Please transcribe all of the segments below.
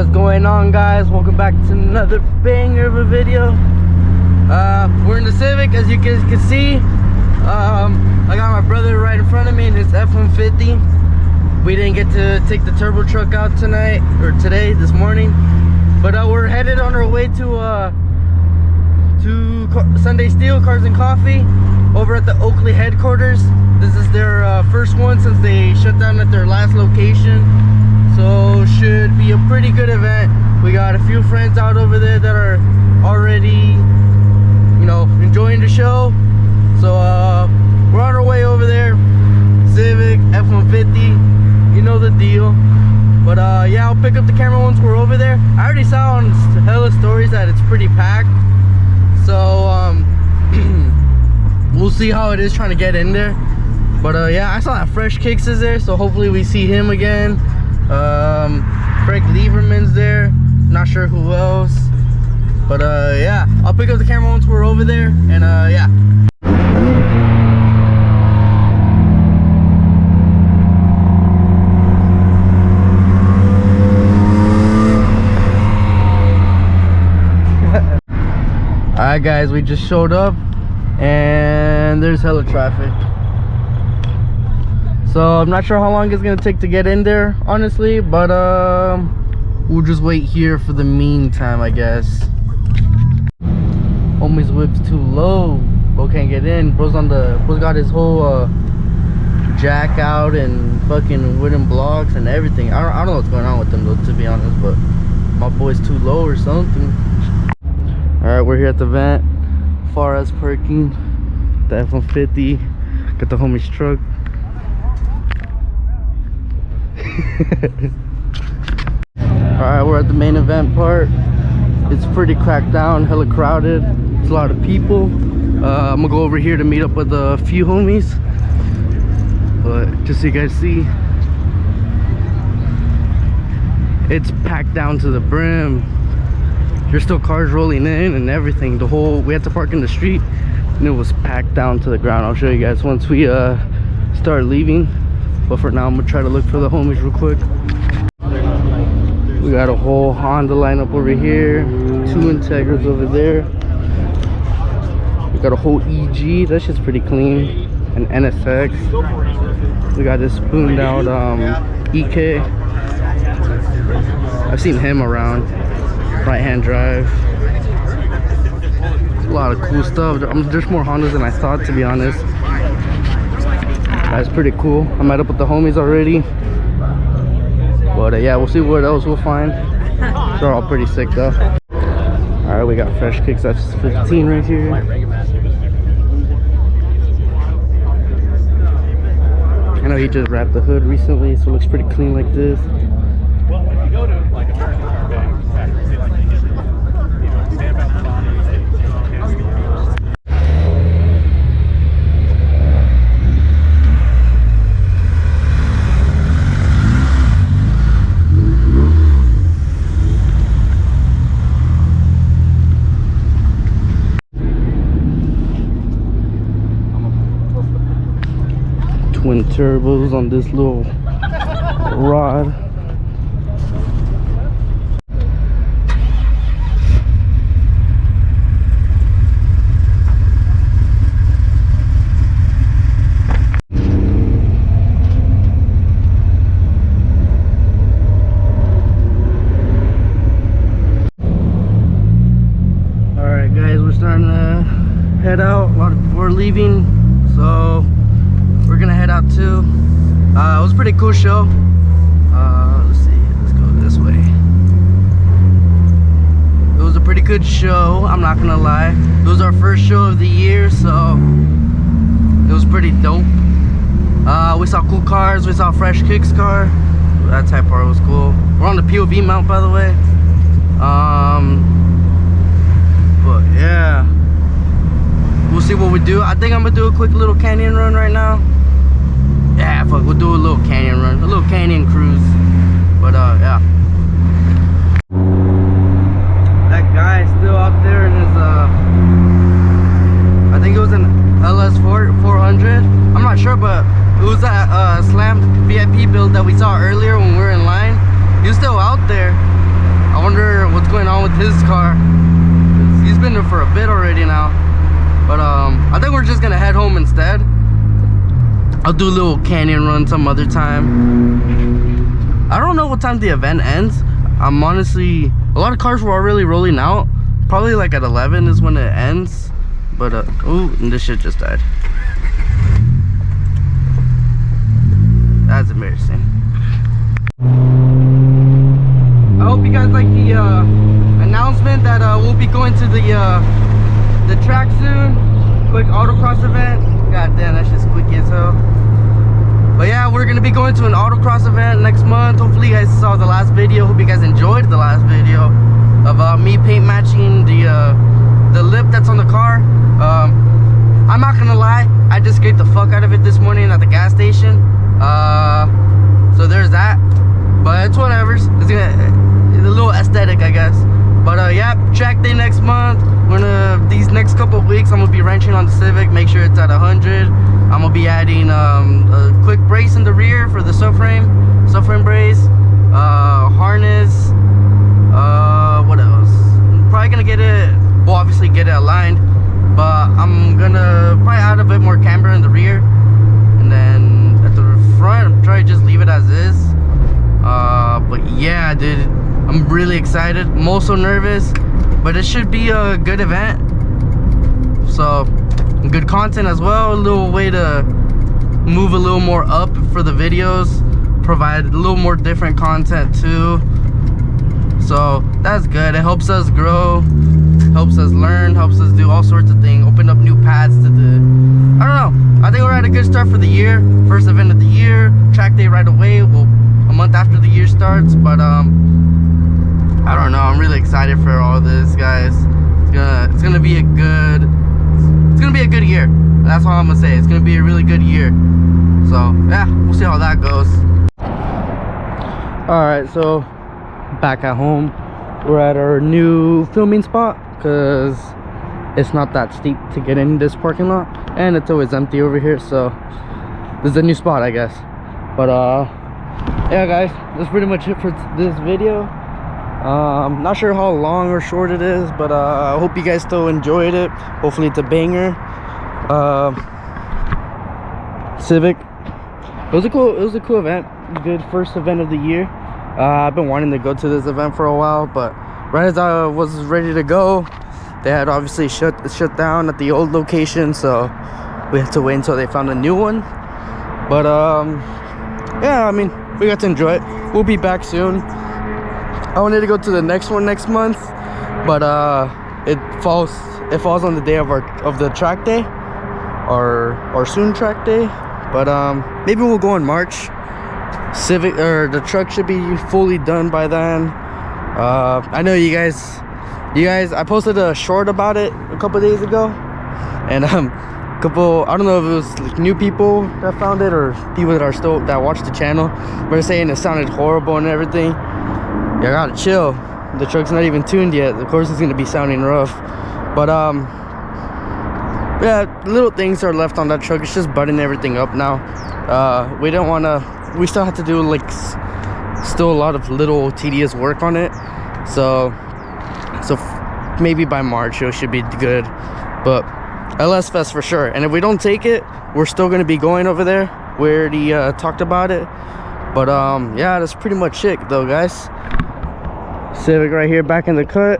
What's going on, guys? Welcome back to another banger of a video. We're in the Civic, as you guys can see. I got my brother right in front of me in his F-150. We didn't get to take the turbo truck out tonight, or today, this morning, but we're headed on our way to Sunday Steel Cars and Coffee over at the Oakley headquarters. This is their first one since they shut down at their last location, so should be a pretty good event. We got a few friends out over there that are already, you know, enjoying the show. So we're on our way over there. Civic, F-150, you know the deal. But yeah, I'll pick up the camera once we're over there. I already saw on hella stories that it's pretty packed, so we'll see how it is trying to get in there. But yeah, I saw that Fresh Kicks is there, so hopefully we see him again. Craig Lieberman's there, not sure who else, but yeah, I'll pick up the camera once we're over there, and yeah. Alright guys, we just showed up and there's hella traffic. So I'm not sure how long it's gonna take to get in there, honestly, but we'll just wait here for the meantime, I guess. Homie's whip's too low. Bro can't get in. Bro's got his whole jack out and fucking wooden blocks and everything. I don't know what's going on with them though, to be honest, but my boy's too low or something. Alright, we're here at the vent. Far as parking. The F-150. Got the homie's truck. Alright, we're at the main event part. It's pretty cracked down, hella crowded. It's a lot of people. I'm gonna go over here to meet up with a few homies. But just so you guys see, it's packed down to the brim. There's still cars rolling in and everything. We had to park in the street and it was packed down to the ground. I'll show you guys once we start leaving. But for now, I'm gonna try to look for the homies real quick. We got a whole Honda lineup over here, 2 Integras over there. We got a whole EG, that shit's pretty clean. An NSX. We got this spooned out EK. I've seen him around. Right-hand drive. A lot of cool stuff. There's more Hondas than I thought, to be honest. That's pretty cool. I met up with the homies already, but yeah, we'll see what else we'll find. They're all pretty sick though. All right, we got Fresh Kicks. That's 15 right here. I know he just wrapped the hood recently, so it looks pretty clean like this. Twin turbos on this little rod. Alright guys, we're starting to head out. A lot of people are leaving, so we're gonna head out too. It was a pretty cool show. Let's see, let's go this way. It was a pretty good show, I'm not gonna lie. It was our first show of the year, so it was pretty dope. We saw cool cars, we saw Fresh Kicks car. That type part was cool. We're on the POV mount, by the way. But yeah, we'll see what we do. I think I'm gonna do a quick little canyon run right now. Yeah, fuck, we'll do a little canyon run, a little canyon cruise. But yeah, that guy still out there in his I think it was an LS 400. I'm not sure, but it was that slammed VIP build that we saw earlier when we were in line. He was still out there. doing it for a bit already now. But I think we're just gonna head home instead. I'll do a little canyon run some other time. I don't know what time the event ends. I'm honestly, a lot of cars were already rolling out. Probably like at 11 is when it ends. But ooh, and this shit just died. That's embarrassing. I hope you guys like the announcement that we'll be going to the track soon. Quick autocross event. God damn, that's just quick as hell. But yeah, we're gonna be going to an autocross event next month. Hopefully you guys saw the last video. Hope you guys enjoyed the last video of me paint matching the lip that's on the car. I'm not gonna lie, I just scraped the fuck out of it this morning at the gas station. So there's that. But it's whatever. It's a little aesthetic, I guess. But yeah, track day next month. These next couple of weeks I'm gonna be wrenching on the Civic, make sure it's at 100. I'm gonna be adding a quick brace in the rear for the subframe brace, harness, what else? I'm probably gonna get it, well, obviously get it aligned, but I'm gonna probably add a bit more camber in the rear, and then at the front I'm trying to just leave it as is. But yeah, dude, I'm really excited. I'm also nervous, but it should be a good event. So good content as well, a little way to move a little more up for the videos, provide a little more different content too. So that's good. It helps us grow, helps us learn, helps us do all sorts of things, open up new paths to the, I don't know, I think we're at a good start for the year. First event of the year, track day right away, well, a month after the year starts. But I don't know, I'm really excited for all this, guys. It's gonna be a good year. That's all I'm gonna say. It's gonna be a really good year. So yeah, we'll see how that goes. All right, so back at home, we're at our new filming spot because it's not that steep to get in this parking lot, and it's always empty over here. So this is a new spot, I guess. But yeah, guys, that's pretty much it for this video. I'm not sure how long or short it is, but I hope you guys still enjoyed it. Hopefully it's a banger. Civic, it was a cool event. Good first event of the year. I've been wanting to go to this event for a while, but right as I was ready to go, they had obviously shut down at the old location, so we had to wait until they found a new one. But yeah, I mean, we got to enjoy it. We'll be back soon. I wanted to go to the next one next month, but it falls on the day of the track day, or soon track day. But maybe we'll go in March. Civic, or the truck should be fully done by then. I know you guys, I posted a short about it a couple days ago, and I don't know if it was like new people that found it or people that watched the channel, were saying it sounded horrible and everything. Yeah, I gotta chill. The truck's not even tuned yet. Of course it's gonna be sounding rough. But yeah, little things are left on that truck. It's just buttoning everything up now. We still have to do like still a lot of little tedious work on it. So maybe by March it should be good. But LS Fest for sure. And if we don't take it, we're still gonna be going over there. We already talked about it. But yeah, that's pretty much it though, guys. Civic right here, back in the cut.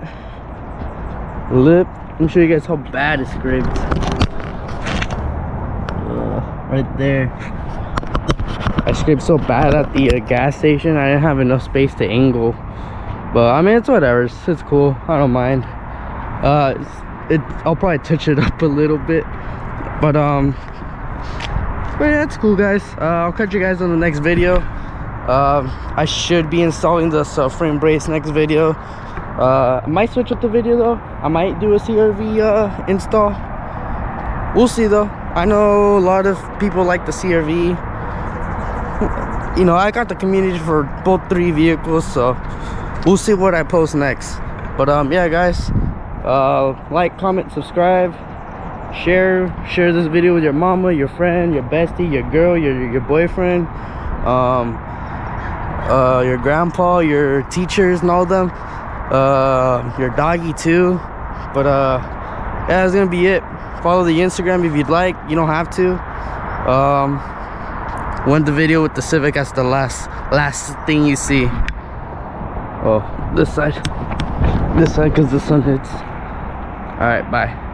Lip, let me show you guys how bad it's scraped. Right there. I scraped so bad at the gas station, I didn't have enough space to angle. But I mean, it's whatever, it's cool, I don't mind. I'll probably touch it up a little bit, but yeah, it's cool, guys. I'll catch you guys on the next video. I should be installing the subframe brace next video. I might switch up the video though. I might do a CRV install. We'll see though. I know a lot of people like the CRV. You know, I got the community for both 3 vehicles, so we'll see what I post next. But yeah, guys, like, comment, subscribe, share this video with your mama, your friend, your bestie, your girl, your boyfriend, your grandpa, your teachers and all of them, your doggy too. But yeah, that's gonna be it. Follow the Instagram if you'd like. You don't have to. Went the video with the Civic as the last thing you see. Oh, this side because the sun hits. All right, bye.